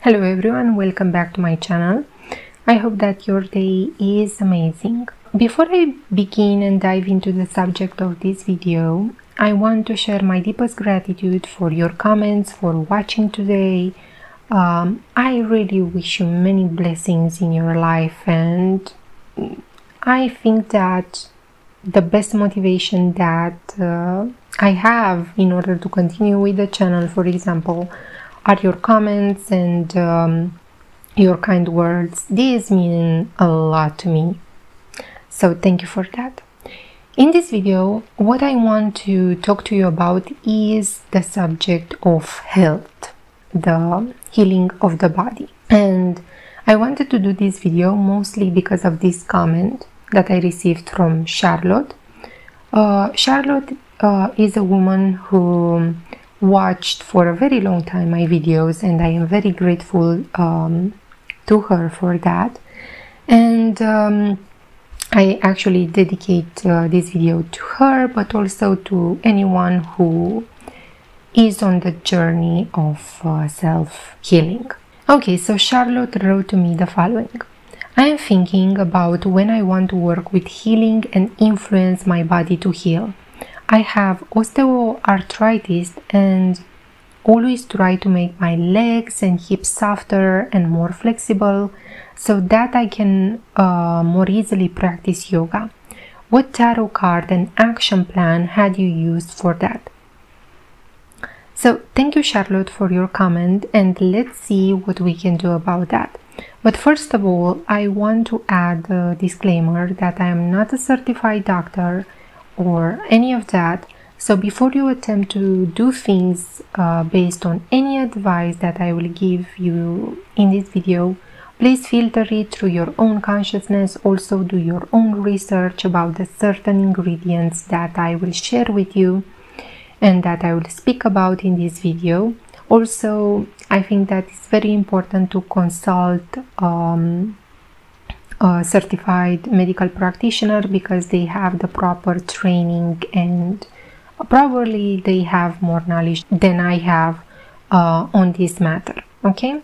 Hello everyone, welcome back to my channel. I hope that your day is amazing. Before I begin and dive into the subject of this video, I want to share my deepest gratitude for your comments, for watching today. I really wish you many blessings in your life, and I think that the best motivation that I have in order to continue with the channel, for example, are your comments and your kind words. These mean a lot to me, so thank you for that. In this video, what I want to talk to you about is the subject of health, the healing of the body. And I wanted to do this video mostly because of this comment that I received from Charlotte. Charlotte is a woman who watched for a very long time my videos, and I am very grateful to her for that. And I actually dedicate this video to her, but also to anyone who is on the journey of self-healing. Okay, so Charlotte wrote to me the following. I am thinking about when I want to work with healing and influence my body to heal. I have osteoarthritis and always try to make my legs and hips softer and more flexible so that I can more easily practice yoga. What tarot card and action plan had you used for that? So thank you, Charlotte, for your comment, and let's see what we can do about that. But first of all, I want to add a disclaimer that I am not a certified doctor or any of that. So before you attempt to do things based on any advice that I will give you in this video, please filter it through your own consciousness. Also do your own research about the certain ingredients that I will share with you and that I will speak about in this video. Also, I think that it's very important to consult a certified medical practitioner because they have the proper training and probably they have more knowledge than I have on this matter. Okay,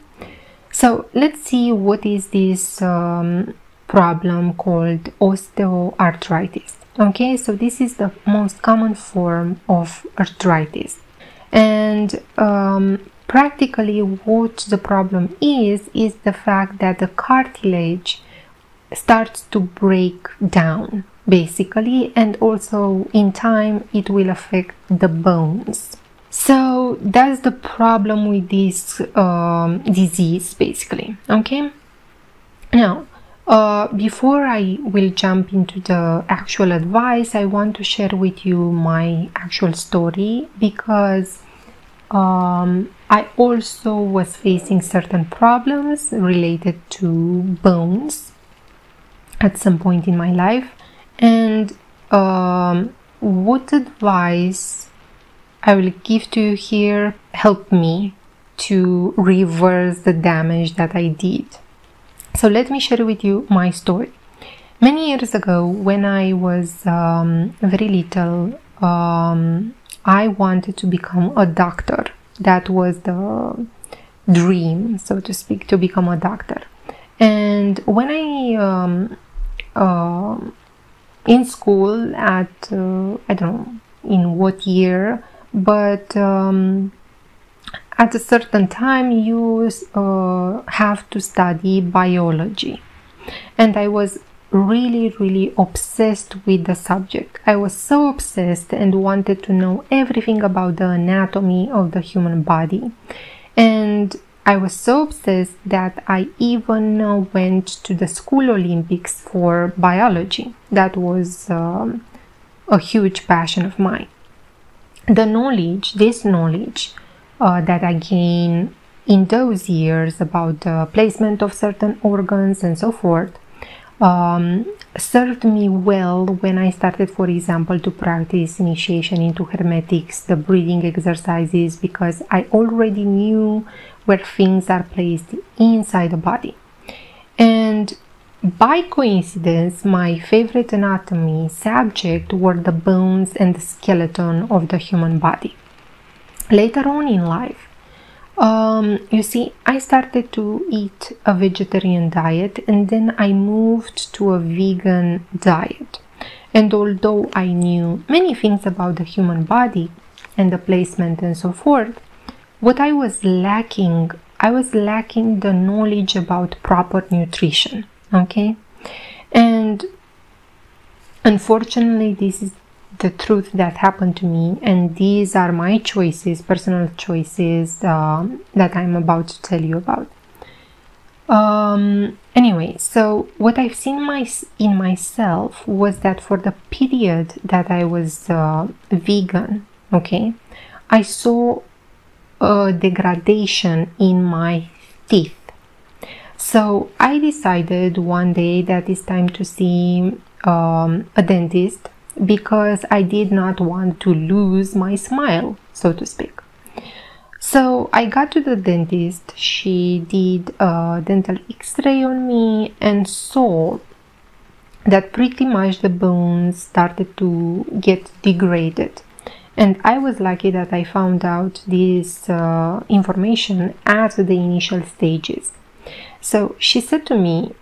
so let's see what is this problem called osteoarthritis. Okay, so this is the most common form of arthritis, and practically what the problem is the fact that the cartilage starts to break down basically, and also in time it will affect the bones. So that's the problem with this disease basically. Okay, now before I will jump into the actual advice, I want to share with you my actual story because I also was facing certain problems related to bones at some point in my life, and what advice I will give to you here helped me to reverse the damage that I did. So let me share with you my story. Many years ago, when I was very little, I wanted to become a doctor. That was the dream, so to speak, to become a doctor. And when I in school at I don't know in what year, but at a certain time you have to study biology, and I was really obsessed with the subject. I was so obsessed and wanted to know everything about the anatomy of the human body, and I was so obsessed that I even went to the school Olympics for biology. That was a huge passion of mine. This knowledge that I gained in those years about the placement of certain organs and so forth served me well when I started, for example, to practice initiation into hermetics, the breathing exercises, because I already knew where things are placed inside the body. And by coincidence, my favorite anatomy subject were the bones and the skeleton of the human body. Later on in life, You see, I started to eat a vegetarian diet, and then I moved to a vegan diet. And although I knew many things about the human body and the placement and so forth, what I was lacking the knowledge about proper nutrition, okay? And unfortunately, this is the truth that happened to me, and these are my choices, personal choices, that I'm about to tell you about. Anyway, so what I've seen in myself was that for the period that I was vegan, okay, I saw a degradation in my teeth. So I decided one day that it's time to see a dentist, because I did not want to lose my smile, so to speak. So I got to the dentist. She did a dental x-ray on me and saw that pretty much the bones started to get degraded. And I was lucky that I found out this information at the initial stages. So she said to me,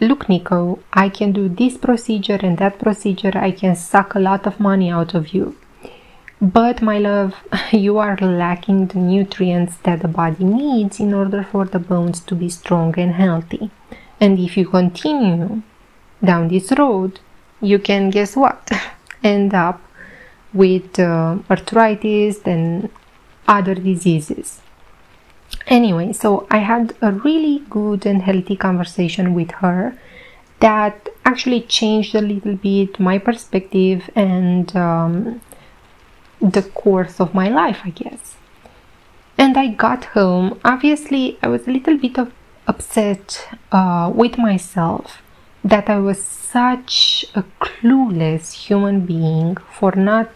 "Look, Nico, I can do this procedure and that procedure. I can suck a lot of money out of you. But my love, you are lacking the nutrients that the body needs in order for the bones to be strong and healthy. And if you continue down this road, you can, guess what, end up with arthritis and other diseases." Anyway, so I had a really good and healthy conversation with her that actually changed a little bit my perspective and the course of my life, I guess. And I got home. Obviously, I was a little bit upset with myself that I was such a clueless human being for not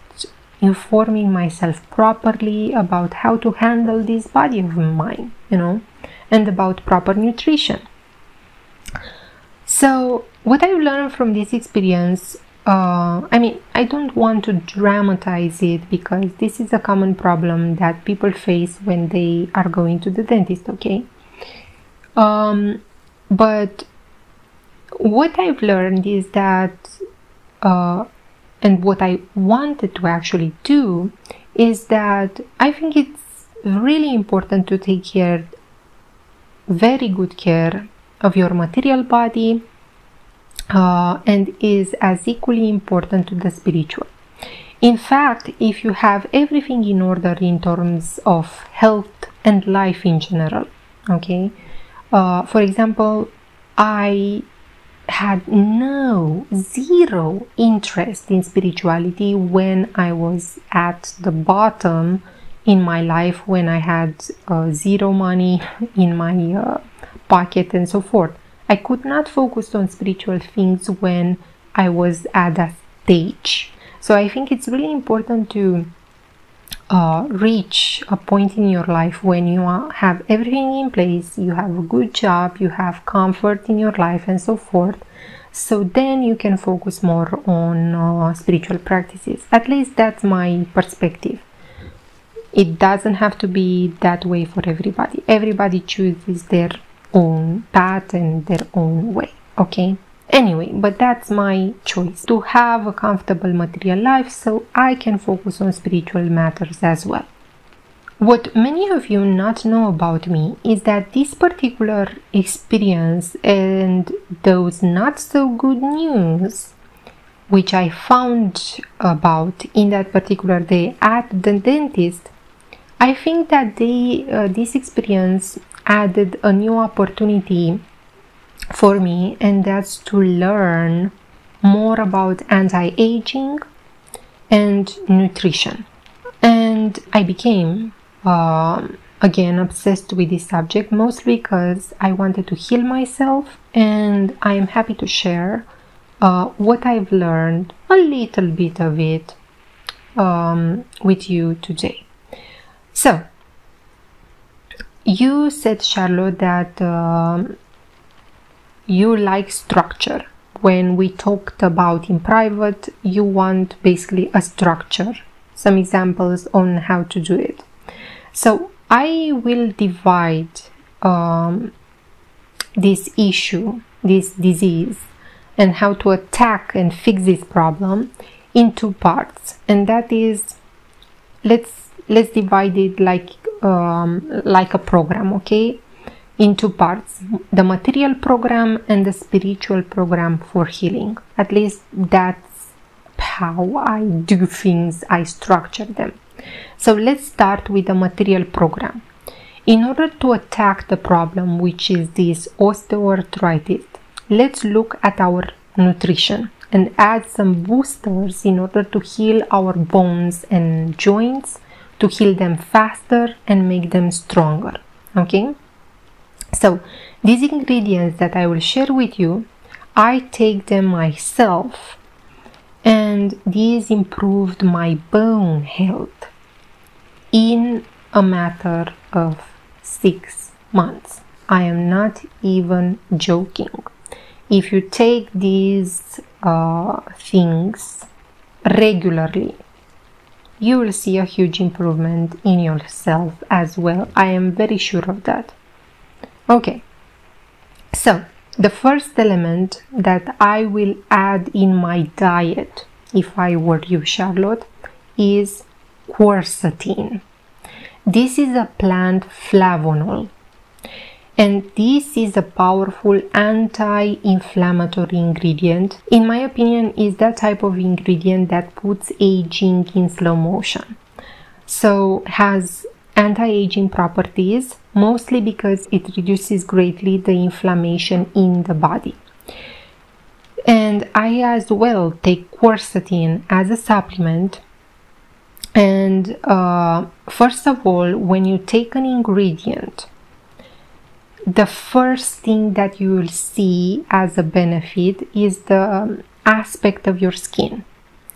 informing myself properly about how to handle this body of mine, you know, and about proper nutrition. So what I've learned from this experience, I don't want to dramatize it, because this is a common problem that people face when they are going to the dentist, okay? But what I've learned is that and what I wanted to actually do is that I think it's really important to take very good care of your material body, and is as equally important to the spiritual. In fact, if you have everything in order in terms of health and life in general, okay? For example, I had zero interest in spirituality when I was at the bottom in my life, when I had zero money in my pocket and so forth. I could not focus on spiritual things when I was at that stage. So I think it's really important to reach a point in your life when you have everything in place, you have a good job, you have comfort in your life and so forth. So then you can focus more on spiritual practices. At least that's my perspective. It doesn't have to be that way for everybody. Everybody chooses their own path and their own way, okay? Anyway, but that's my choice, to have a comfortable material life so I can focus on spiritual matters as well. What many of you not know about me is that this particular experience and those not so good news which I found about in that particular day at the dentist, I think that this experience added a new opportunity for me, and that's to learn more about anti-aging and nutrition. And I became again obsessed with this subject, mostly because I wanted to heal myself, and I am happy to share what I've learned, a little bit of it, with you today. So you said, Charlotte, that you like structure. When we talked about in private, you want basically a structure, some examples on how to do it. So I will divide this issue, this disease, and how to attack and fix this problem in two parts. And that is, let's divide it like a program, okay? In two parts, the material program and the spiritual program for healing. At least that's how I do things, I structure them. So let's start with the material program. In order to attack the problem, which is this osteoarthritis, let's look at our nutrition and add some boosters in order to heal our bones and joints, to heal them faster and make them stronger, okay? So these ingredients that I will share with you, I take them myself, and these improved my bone health in a matter of 6 months. I am not even joking. If you take these things regularly, you will see a huge improvement in yourself as well. I am very sure of that. Okay, so the first element that I will add in my diet, if I were you, Charlotte, is quercetin. This is a plant flavonol, and this is a powerful anti-inflammatory ingredient. In my opinion, is that type of ingredient that puts aging in slow motion. So has anti-aging properties, mostly because it reduces greatly the inflammation in the body. And I as well take quercetin as a supplement. And first of all, when you take an ingredient, the first thing that you will see as a benefit is the aspect of your skin.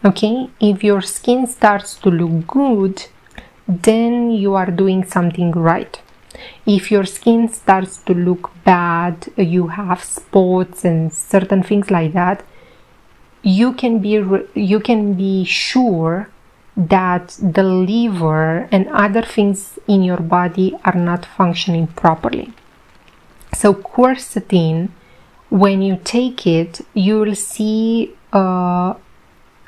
Okay, if your skin starts to look good, then you are doing something right. If your skin starts to look bad, you have spots and certain things like that, you can be sure that the liver and other things in your body are not functioning properly. So quercetin, when you take it, you will see an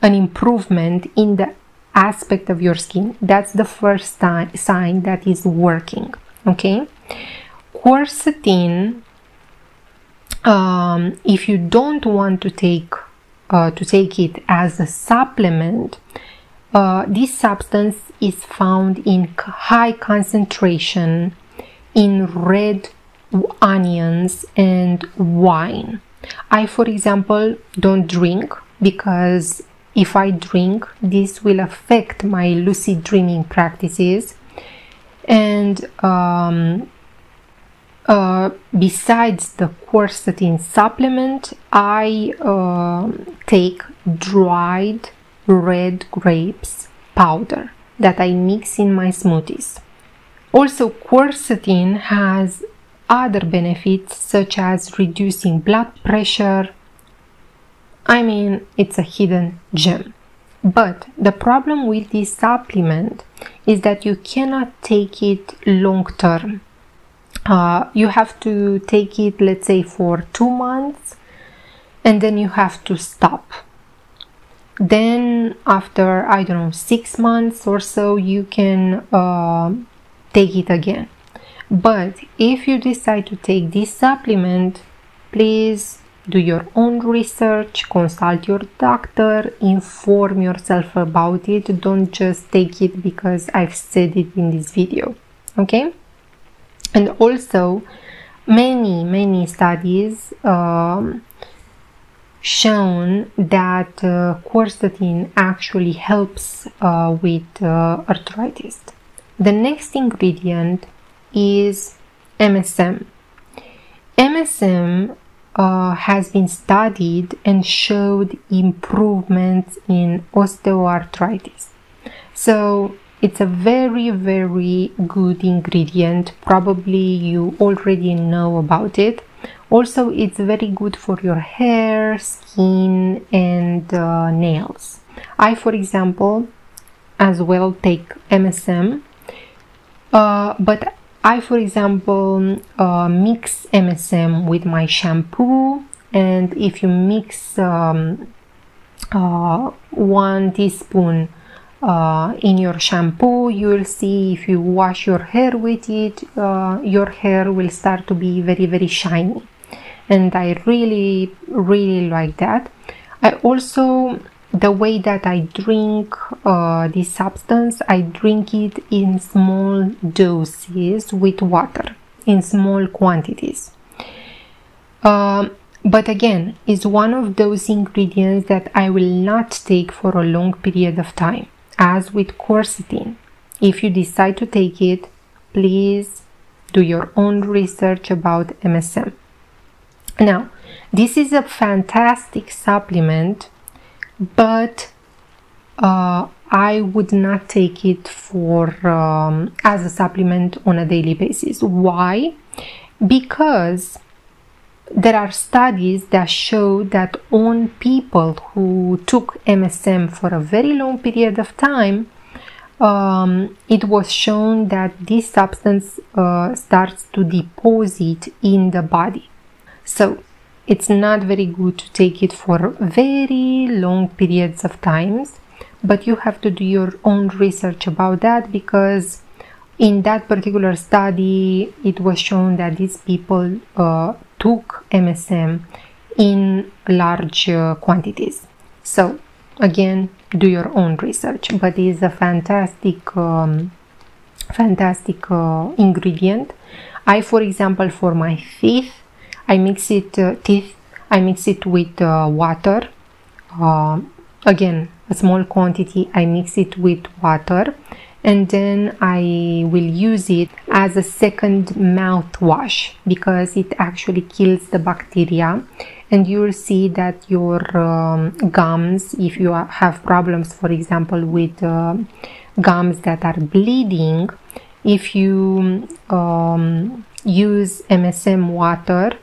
improvement in the aspect of your skin. That's the first sign that is working. Okay, quercetin, if you don't want to take it as a supplement, this substance is found in high concentration in red onions and wine. I, for example, don't drink, because if I drink, this will affect my lucid dreaming practices. And besides the quercetin supplement, I take dried red grapes powder that I mix in my smoothies. Also, quercetin has other benefits such as reducing blood pressure. I mean, it's a hidden gem. But the problem with this supplement is that you cannot take it long term. You have to take it, let's say, for 2 months, and then you have to stop. Then after, I don't know, 6 months or so, you can take it again. But if you decide to take this supplement, please do your own research, consult your doctor, inform yourself about it. Don't just take it because I've said it in this video, okay? And also, many studies shown that quercetin actually helps with arthritis. The next ingredient is MSM. MSM has been studied and showed improvements in osteoarthritis. So it's a very good ingredient. Probably you already know about it. Also, it's very good for your hair, skin, and nails. I, for example, as well take MSM. But I, for example, mix MSM with my shampoo, and if you mix 1 teaspoon in your shampoo, you will see if you wash your hair with it, your hair will start to be very, very shiny. And I really, really like that. I also, the way that I drink this substance, I drink it in small doses with water, in small quantities. But again, it's one of those ingredients that I will not take for a long period of time. As with quercetin, if you decide to take it, please do your own research about MSM. Now, this is a fantastic supplement, but I would not take it for as a supplement on a daily basis. Why? Because there are studies that show that on people who took MSM for a very long period of time, it was shown that this substance starts to deposit in the body. So it's not very good to take it for very long periods of times, but you have to do your own research about that, because in that particular study it was shown that these people took MSM in large quantities. So again, do your own research, but it is a fantastic ingredient. I, for example, for my teeth, I mix it with water. Again, a small quantity, I mix it with water, and then I will use it as a second mouthwash, because it actually kills the bacteria. And you'll see that your gums, if you have problems, for example, with gums that are bleeding, if you use MSM water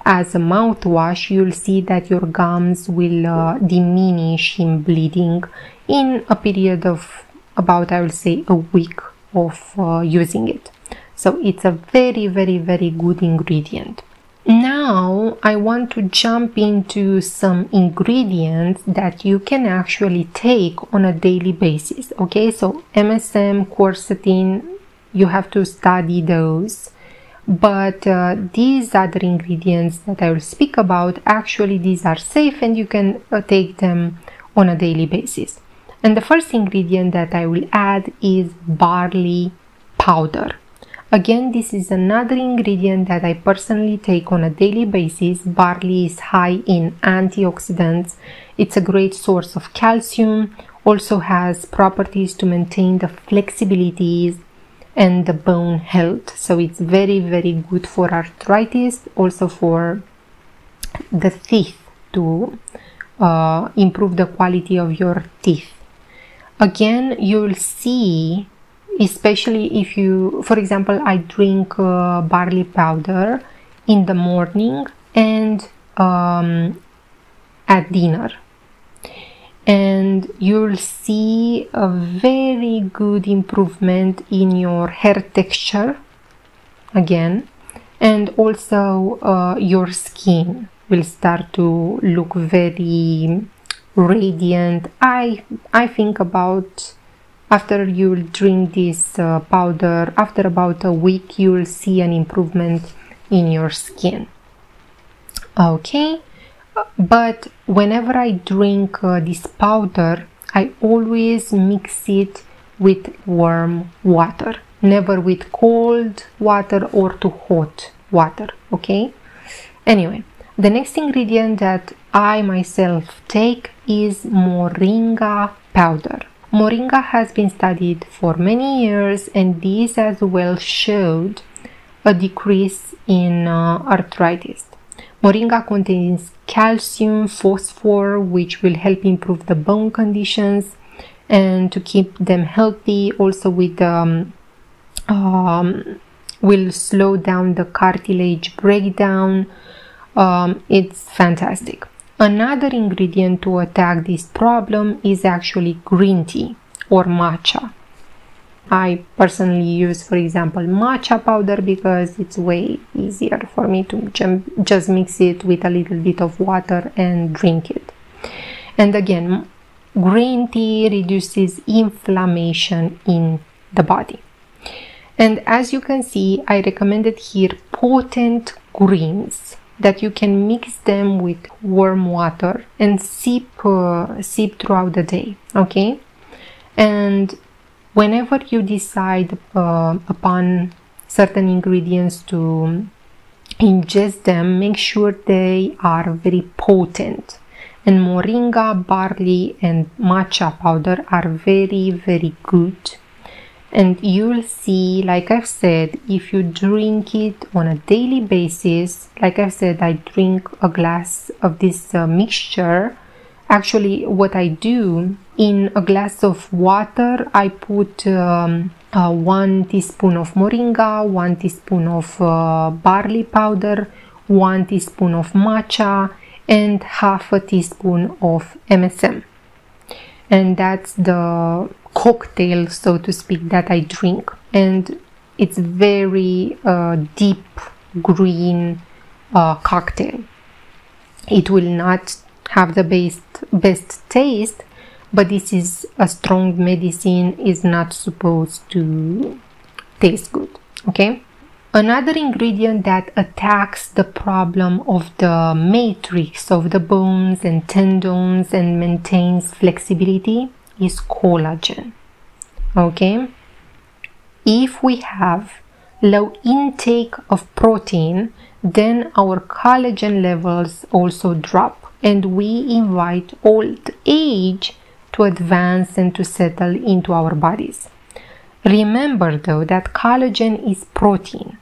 as a mouthwash, you'll see that your gums will diminish in bleeding in a period of about, I will say, a week of using it. So it's a very, very, very good ingredient. Now I want to jump into some ingredients that you can actually take on a daily basis. Okay, so MSM, quercetin, you have to study those. But these other ingredients that I will speak about, actually these are safe and you can take them on a daily basis. And the first ingredient that I will add is barley powder. Again, this is another ingredient that I personally take on a daily basis. Barley is high in antioxidants. It's a great source of calcium, also has properties to maintain the flexibilities and the bone health. So it's very, very good for arthritis, also for the teeth, to improve the quality of your teeth. Again, you'll see, especially if you, for example, I drink barley powder in the morning and at dinner, and you'll see a very good improvement in your hair texture again, and also your skin will start to look very radiant. I think about, after you'll drink this powder, after about a week, you will see an improvement in your skin. Okay, but whenever I drink this powder, I always mix it with warm water, never with cold water or too hot water. Okay, anyway, the next ingredient that I myself take is Moringa powder. Moringa has been studied for many years, and this as well showed a decrease in arthritis. Moringa contains calcium, phosphor, which will help improve the bone conditions and to keep them healthy. Also with will slow down the cartilage breakdown. It's fantastic. Another ingredient to attack this problem is actually green tea or matcha. I personally use, for example, matcha powder because it's way easier for me to just mix it with a little bit of water and drink it. And again, green tea reduces inflammation in the body. And as you can see, I recommended here potent greens that you can mix them with warm water and sip throughout the day, okay? And whenever you decide upon certain ingredients to ingest them, make sure they are very potent. And moringa, barley, and matcha powder are very, very good. And you'll see, like I've said, if you drink it on a daily basis, like I've said, I drink a glass of this mixture. Actually, what I do, in a glass of water, I put 1 teaspoon of moringa, 1 teaspoon of barley powder, 1 teaspoon of matcha, and half a teaspoon of MSM. And that's the cocktail, so to speak, that I drink. And it's very deep green cocktail. It will not have the best taste, but this is a strong medicine, is not supposed to taste good, okay? Another ingredient that attacks the problem of the matrix of the bones and tendons and maintains flexibility is collagen, okay? If we have low intake of protein, then our collagen levels also drop, and we invite old age to advance and to settle into our bodies. Remember though that collagen is protein,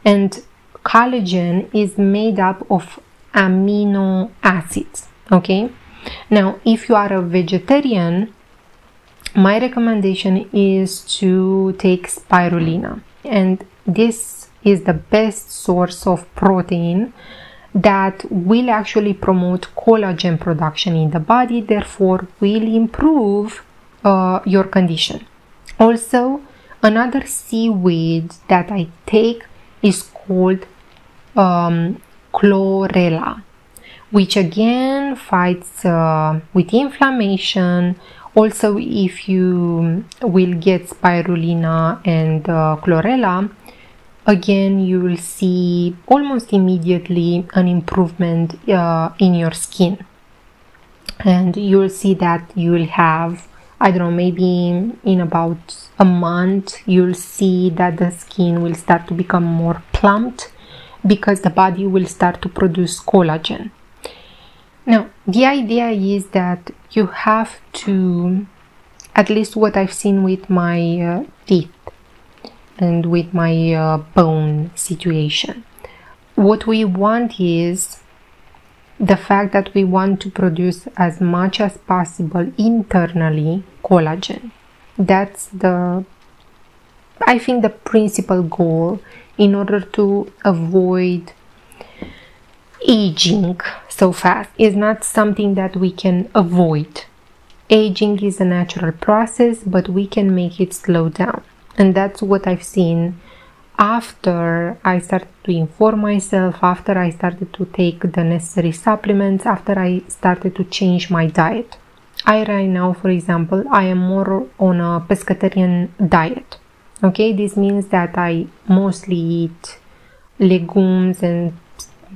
and collagen is made up of amino acids, okay? Now, if you are a vegetarian, my recommendation is to take spirulina, and this is the best source of protein that will actually promote collagen production in the body, therefore will improve your condition. Also, another seaweed that I take is called Chlorella, which again fights with inflammation. Also, if you will get spirulina and Chlorella, again you will see almost immediately an improvement in your skin, and you will see that you will have, I don't know, maybe in about a month you'll see that the skin will start to become more plumped because the body will start to produce collagen. Now, the idea is that you have to, at least what I've seen with my teeth and with my bone situation, what we want is the fact that we want to produce as much as possible internally collagen. That's I think the principal goal in order to avoid aging so fast. Is not something that we can avoid. Aging is a natural process, but we can make it slow down. And that's what I've seen after I started to inform myself, after I started to take the necessary supplements, after I started to change my diet. Right now, for example, I am more on a pescatarian diet. Okay, this means that I mostly eat legumes and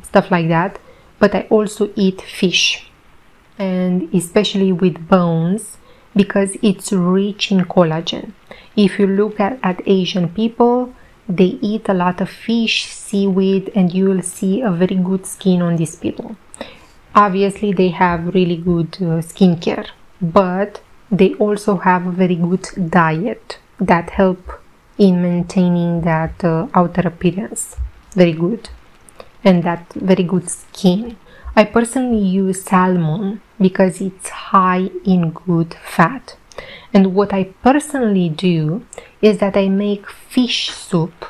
stuff like that, but I also eat fish, and especially with bones, because it's rich in collagen. If you look at Asian people, they eat a lot of fish, seaweed, and you will see a very good skin on these people. Obviously, they have really good skincare, but they also have a very good diet that help in maintaining that outer appearance very good, and that very good skin. I personally use salmon because it's high in good fat. And what I personally do is that I make fish soup.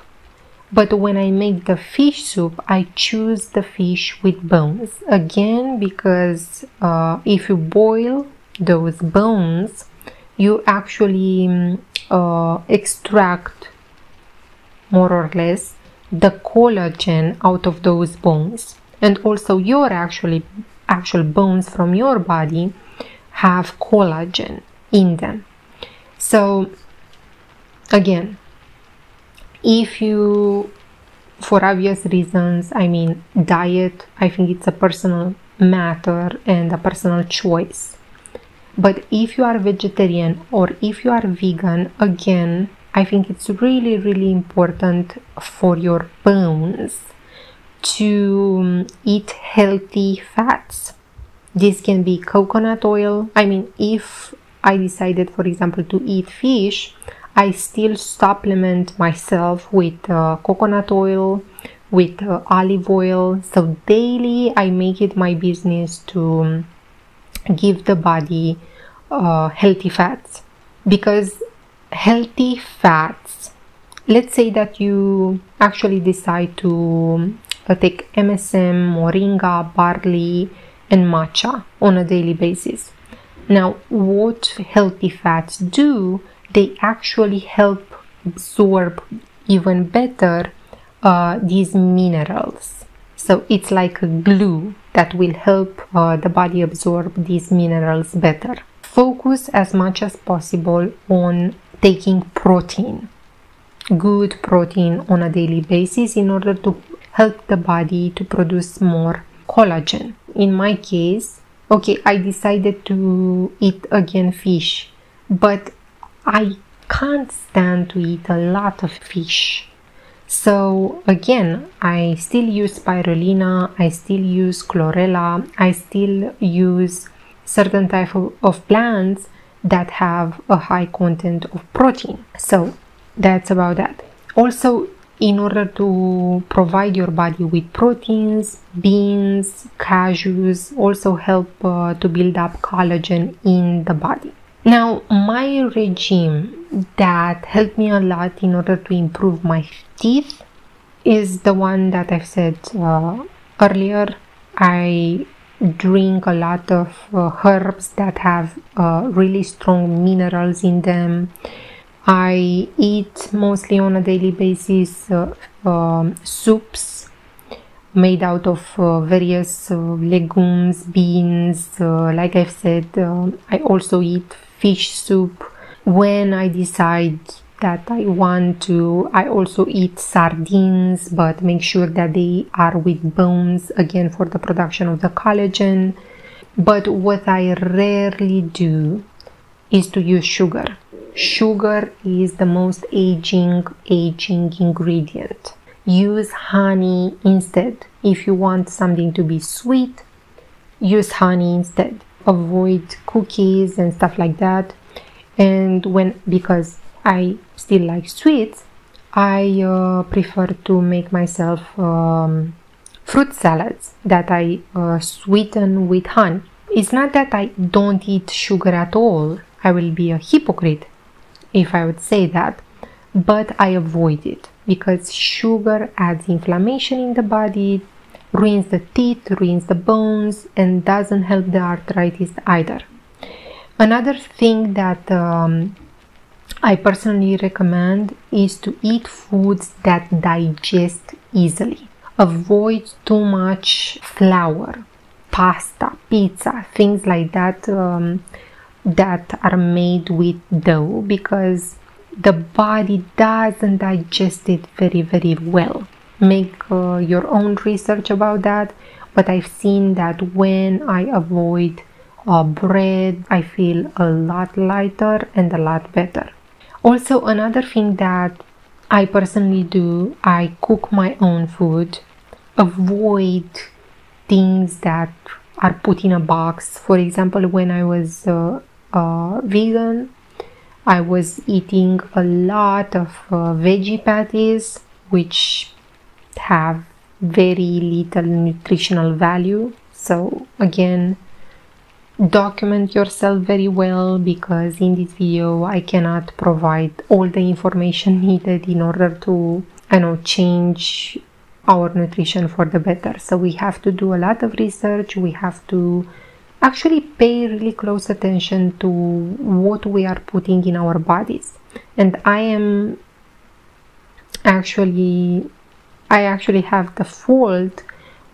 But when I make the fish soup, I choose the fish with bones. Again, because if you boil those bones, you actually extract more or less the collagen out of those bones. And also your actual bones from your body have collagen in them. So again, if you, for obvious reasons, I mean, diet, I think it's a personal matter and a personal choice. But if you are vegetarian or if you are vegan, again, I think it's really, really important for your bones to eat healthy fats. This can be coconut oil. I mean, if I decided, for example, to eat fish, I still supplement myself with coconut oil, with olive oil. So daily I make it my business to give the body healthy fats, because healthy fats, let's say that you actually decide to take MSM, Moringa, Barley and Matcha on a daily basis. Now, what healthy fats do, they actually help absorb even better these minerals. So it's like a glue that will help the body absorb these minerals better. Focus as much as possible on taking protein, good protein on a daily basis, in order to help the body to produce more collagen. In my case, okay, I decided to eat again fish, but I can't stand to eat a lot of fish. So again, I still use spirulina, I still use chlorella, I still use certain type of plants that have a high content of protein. So that's about that. Also, in order to provide your body with proteins, beans, cashews also help to build up collagen in the body. Now, my regime that helped me a lot in order to improve my teeth is the one that I've said earlier. I drink a lot of herbs that have really strong minerals in them. I eat mostly on a daily basis soups made out of various legumes, beans. Like I've said, I also eat fish soup. When I decide that I want to, I also eat sardines, but make sure that they are with bones, again, for the production of the collagen. But what I rarely do is to use sugar. Sugar is the most aging ingredient. Use honey instead. If you want something to be sweet, use honey instead. Avoid cookies and stuff like that. And because I still like sweets, I prefer to make myself fruit salads that I sweeten with honey. It's not that I don't eat sugar at all. I will be a hypocrite if I would say that, but I avoid it because sugar adds inflammation in the body, ruins the teeth, ruins the bones, and doesn't help the arthritis either. Another thing that I personally recommend is to eat foods that digest easily. Avoid too much flour, pasta, pizza, things like that that are made with dough, because the body doesn't digest it very, very well. Make your own research about that, but I've seen that when I avoid bread, I feel a lot lighter and a lot better. Also, another thing that I personally do, I cook my own food. Avoid things that are put in a box. For example, when I was vegan, I was eating a lot of veggie patties, which have very little nutritional value. So again, document yourself very well, because in this video I cannot provide all the information needed in order to, change our nutrition for the better. So we have to do a lot of research. We have to actually pay really close attention to what we are putting in our bodies. and I actually have the fault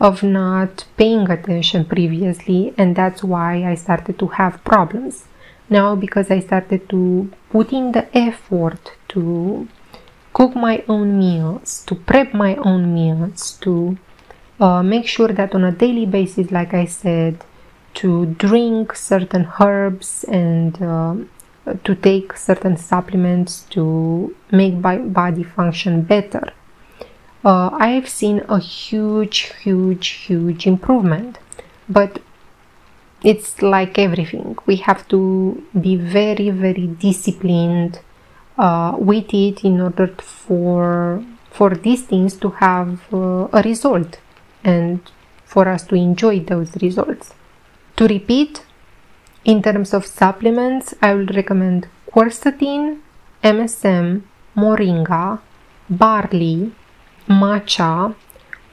of not paying attention previously, and that's why I started to have problems. Now, because I started to put in the effort to cook my own meals, to prep my own meals, to make sure that on a daily basis, like I said, to drink certain herbs and to take certain supplements to make my body function better, I've seen a huge improvement. But it's like everything, we have to be very disciplined with it in order for these things to have a result and for us to enjoy those results. To repeat, in terms of supplements, I will recommend Quercetin, MSM, Moringa, Barley, Matcha.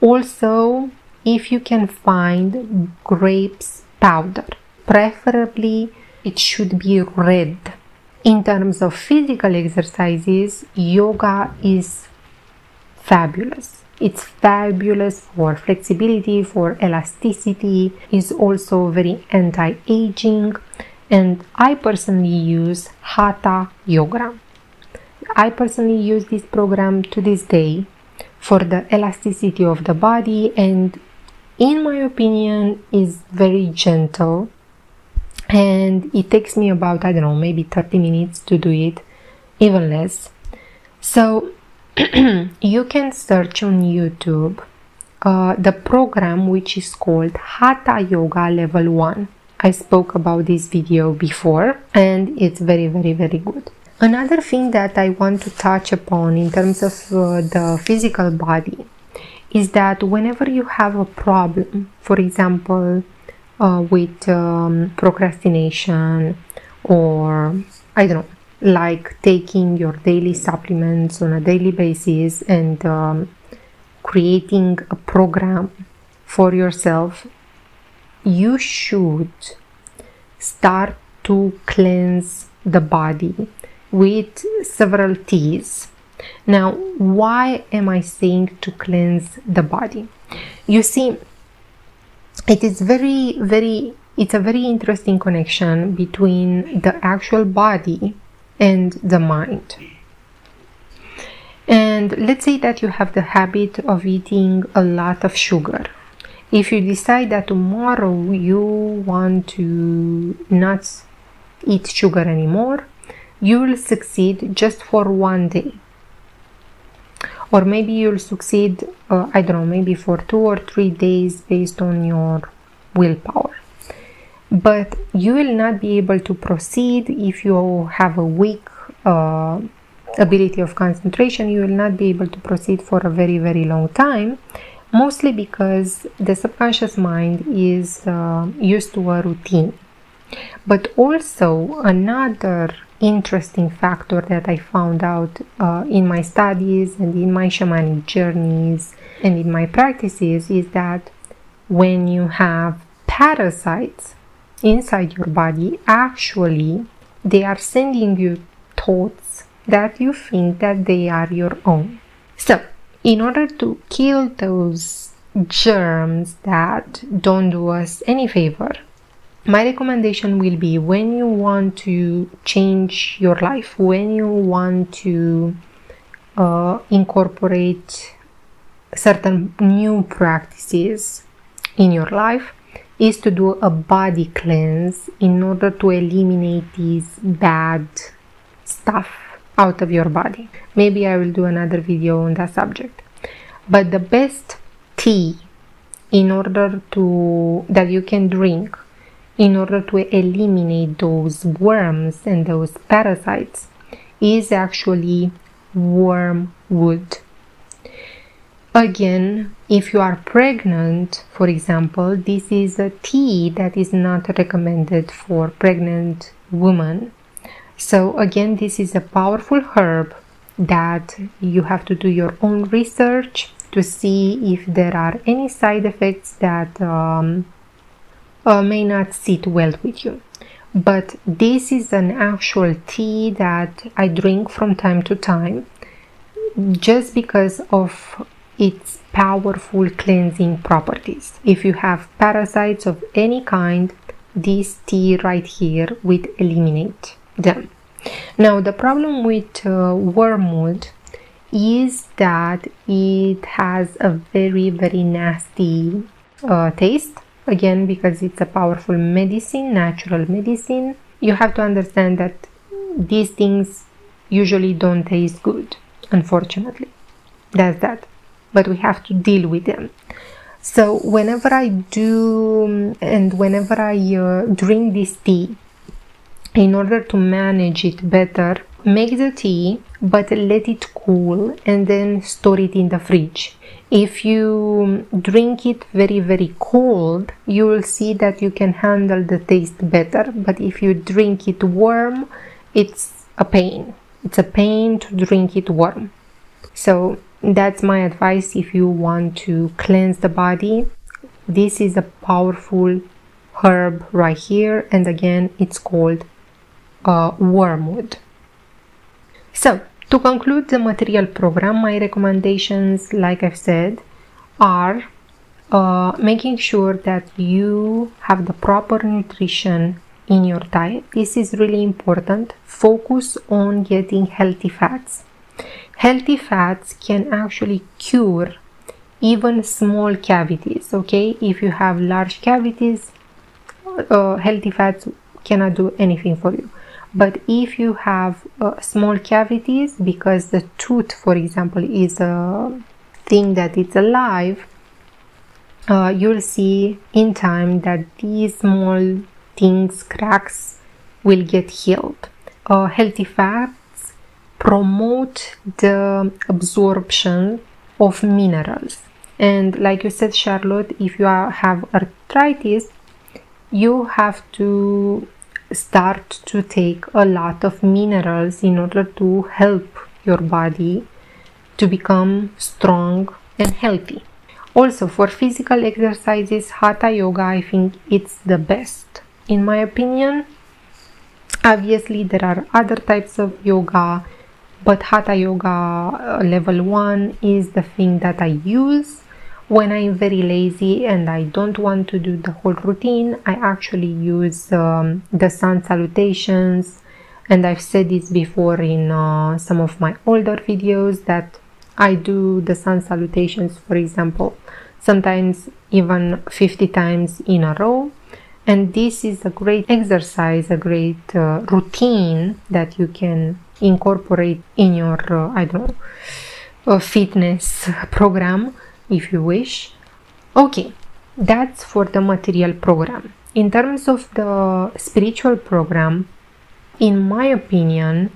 Also, if you can find Grape's powder, preferably it should be red. In terms of physical exercises, yoga is fabulous. It's fabulous for flexibility, for elasticity, is also very anti-aging, and I personally use Hatha Yoga. I personally use this program to this day for the elasticity of the body, and in my opinion is very gentle, and it takes me about, I don't know, maybe 30 minutes to do it, even less. So you can search on YouTube the program which is called Hatha Yoga Level 1. I spoke about this video before, and it's very good. Another thing that I want to touch upon in terms of the physical body is that whenever you have a problem, for example, with procrastination, or I don't know, like taking your daily supplements on a daily basis and creating a program for yourself, you should start to cleanse the body with several teas. Now, why am I saying to cleanse the body? You see, it is it's a very interesting connection between the actual body and the mind. And let's say that you have the habit of eating a lot of sugar. If you decide that tomorrow you want to not eat sugar anymore, you will succeed just for one day. Or maybe you'll succeed, I don't know, maybe for 2 or 3 days based on your willpower. But you will not be able to proceed if you have a weak ability of concentration. You will not be able to proceed for a very long time, mostly because the subconscious mind is used to a routine. But also another interesting factor that I found out in my studies and in my shamanic journeys and in my practices is that when you have parasites inside your body, actually they are sending you thoughts that you think that they are your own. So in order to kill those germs that don't do us any favor, my recommendation will be, when you want to change your life, when you want to incorporate certain new practices in your life, is to do a body cleanse in order to eliminate these bad stuff out of your body. Maybe I will do another video on that subject. But the best tea in order to that you can drink in order to eliminate those worms and those parasites is actually wormwood. Again, if you are pregnant, for example, this is a tea that is not recommended for pregnant women. So again, this is a powerful herb that you have to do your own research to see if there are any side effects that may not sit well with you. but this is an actual tea that I drink from time to time just because of its powerful cleansing properties. If you have parasites of any kind, this tea right here will eliminate them. Now, the problem with wormwood is that it has a very nasty taste, again because it's a powerful medicine, natural medicine. You have to understand that these things usually don't taste good, unfortunately. That's that, but we have to deal with them. So whenever I do and whenever I drink this tea, in order to manage it better, make the tea but let it cool and then store it in the fridge. If you drink it very cold, you will see that you can handle the taste better, but if you drink it warm, it's a pain. It's a pain to drink it warm. So that's my advice if you want to cleanse the body. This is a powerful herb right here, and again it's called wormwood. So to conclude the material program, my recommendations, like I've said, are making sure that you have the proper nutrition in your diet. This is really important. Focus on getting healthy fats. Healthy fats can actually cure even small cavities, okay? If you have large cavities, healthy fats cannot do anything for you. But if you have small cavities, because the tooth, for example, is a thing that it's alive, you'll see in time that these small things, cracks, will get healed. Healthy fats promote the absorption of minerals. And like you said, Charlotte, if you have arthritis, you have to start to take a lot of minerals in order to help your body to become strong and healthy. Also, for physical exercises, Hatha yoga, I think it's the best. In my opinion, obviously there are other types of yoga, but Hatha yoga level 1 is the thing that I use when I'm very lazy and I don't want to do the whole routine. I actually use the sun salutations, and I've said this before in some of my older videos that I do the sun salutations, for example, sometimes even 50 times in a row. And this is a great exercise, a great routine that you can incorporate in your, I don't know, fitness program if you wish. Okay, that's for the material program. In terms of the spiritual program, in my opinion,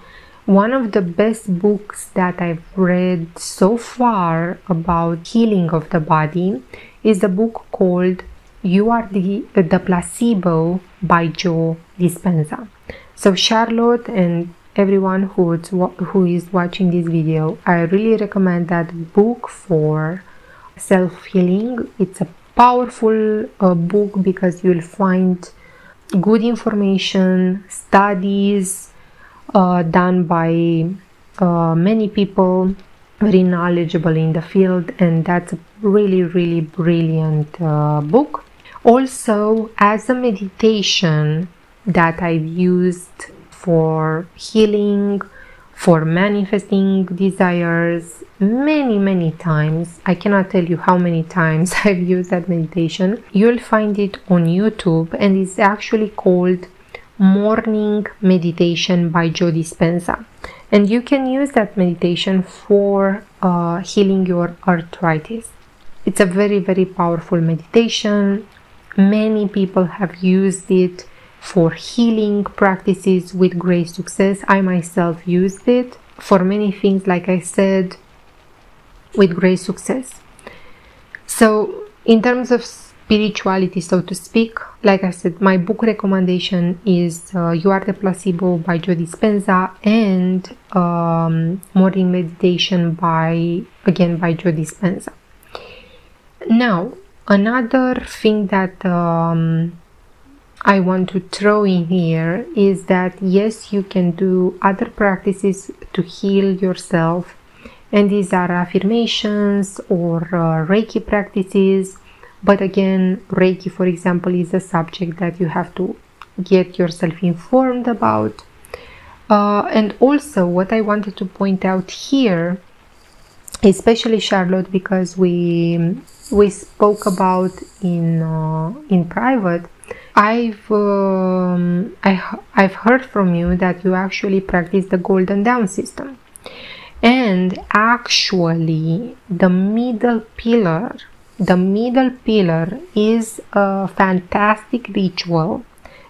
one of the best books that I've read so far about healing of the body is a book called You Are the Placebo by Joe Dispenza. So Charlotte and everyone who is watching this video, I really recommend that book for self-healing. It's a powerful book because you'll find good information, studies done by many people very knowledgeable in the field, and that's a really brilliant book. Also, as a meditation that I've used for healing, for manifesting desires many times. I cannot tell you how many times I've used that meditation. You'll find it on YouTube, and it's actually called Morning Meditation by Joe Dispenza. And you can use that meditation for healing your arthritis. It's a very powerful meditation. Many people have used it for healing practices with great success. I myself used it for many things, like I said, with great success. So in terms of spirituality, so to speak, like I said, my book recommendation is You Are the Placebo by Joe Dispenza and Morning Meditation by Joe Dispenza. Now, another thing that I want to throw in here is that yes, you can do other practices to heal yourself, and these are affirmations or Reiki practices. But again, Reiki, for example, is a subject that you have to get yourself informed about. And also what I wanted to point out here, especially Charlotte, because we spoke about in private, I've heard from you that you actually practice the Golden Dawn system, and actually the middle pillar is a fantastic ritual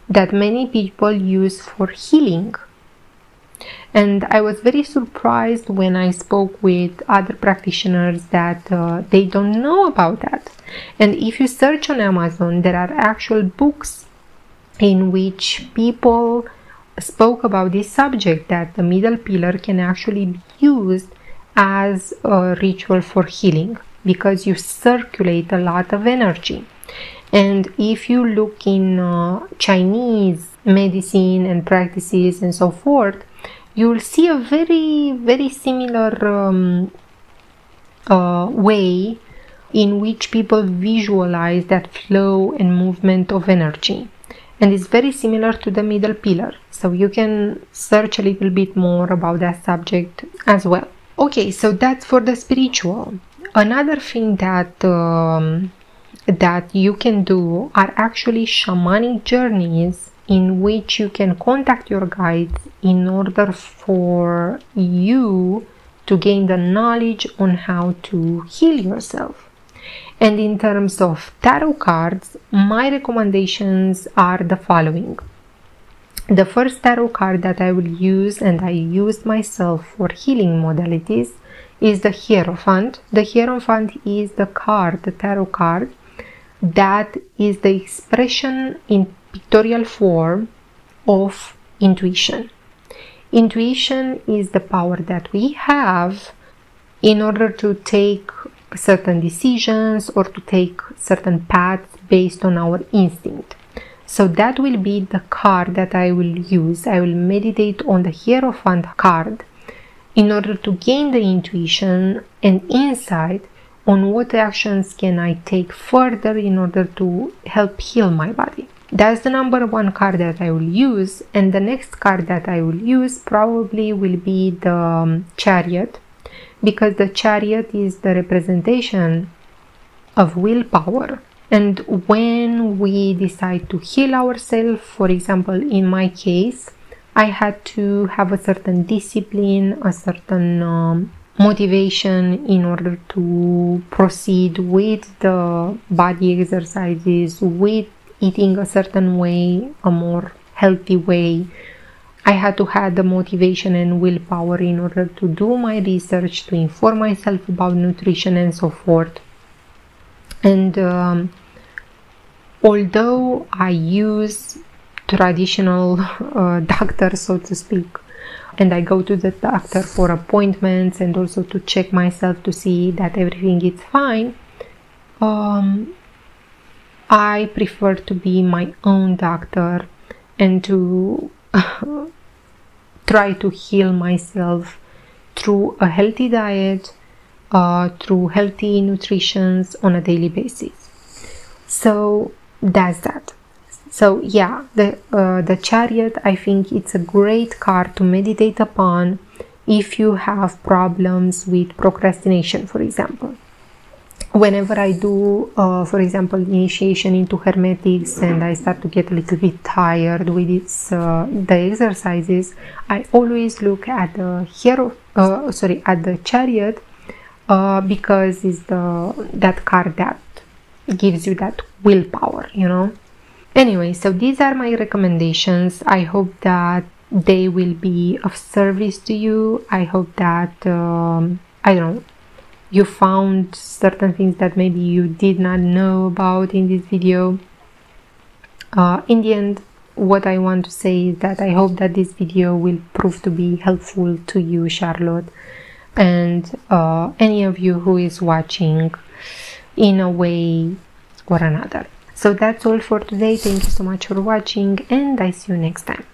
that many people use for healing. And I was very surprised when I spoke with other practitioners that they don't know about that. And if you search on Amazon, there are actual books in which people spoke about this subject, that the middle pillar can actually be used as a ritual for healing, because you circulate a lot of energy. And if you look in Chinese medicine and practices and so forth, you will see a very, very similar way in which people visualize that flow and movement of energy. And it's very similar to the middle pillar. So you can search a little bit more about that subject as well. Okay, so that's for the spiritual. Another thing that that you can do are actually shamanic journeys, in which you can contact your guides in order for you to gain the knowledge on how to heal yourself. And in terms of tarot cards, my recommendations are the following. The first tarot card that I will use, and I used myself for healing modalities, is the Hierophant. The Hierophant is the card, the tarot card, that is the expression in pictorial form of intuition. Intuition is the power that we have in order to take certain decisions or to take certain paths based on our instinct. So that will be the card that I will use. I will meditate on the Hierophant card in order to gain the intuition and insight on what actions can I take further in order to help heal my body. That's the number one card that I will use, and the next card that I will use probably will be the Chariot, because the Chariot is the representation of willpower. And when we decide to heal ourselves, for example, in my case, I had to have a certain discipline, a certain motivation in order to proceed with the body exercises, with eating a certain way, a more healthy way. I had to have the motivation and willpower in order to do my research, to inform myself about nutrition and so forth. And although I use traditional doctor, so to speak, and I go to the doctor for appointments and also to check myself to see that everything is fine, I prefer to be my own doctor and to try to heal myself through a healthy diet, through healthy nutrition on a daily basis. So that's that. So yeah, the Chariot, I think it's a great card to meditate upon if you have problems with procrastination, for example. Whenever I do, for example, initiation into Hermetics and I start to get a little bit tired with the exercises, I always look at the at the Chariot, because it's that card that gives you that willpower, you know. Anyway, so these are my recommendations. I hope that they will be of service to you. I hope that I don't know, you found certain things that maybe you did not know about in this video. In the end, what I want to say is that I hope that this video will prove to be helpful to you, Charlotte, and any of you who is watching in a way or another. So that's all for today. Thank you so much for watching, and I see you next time.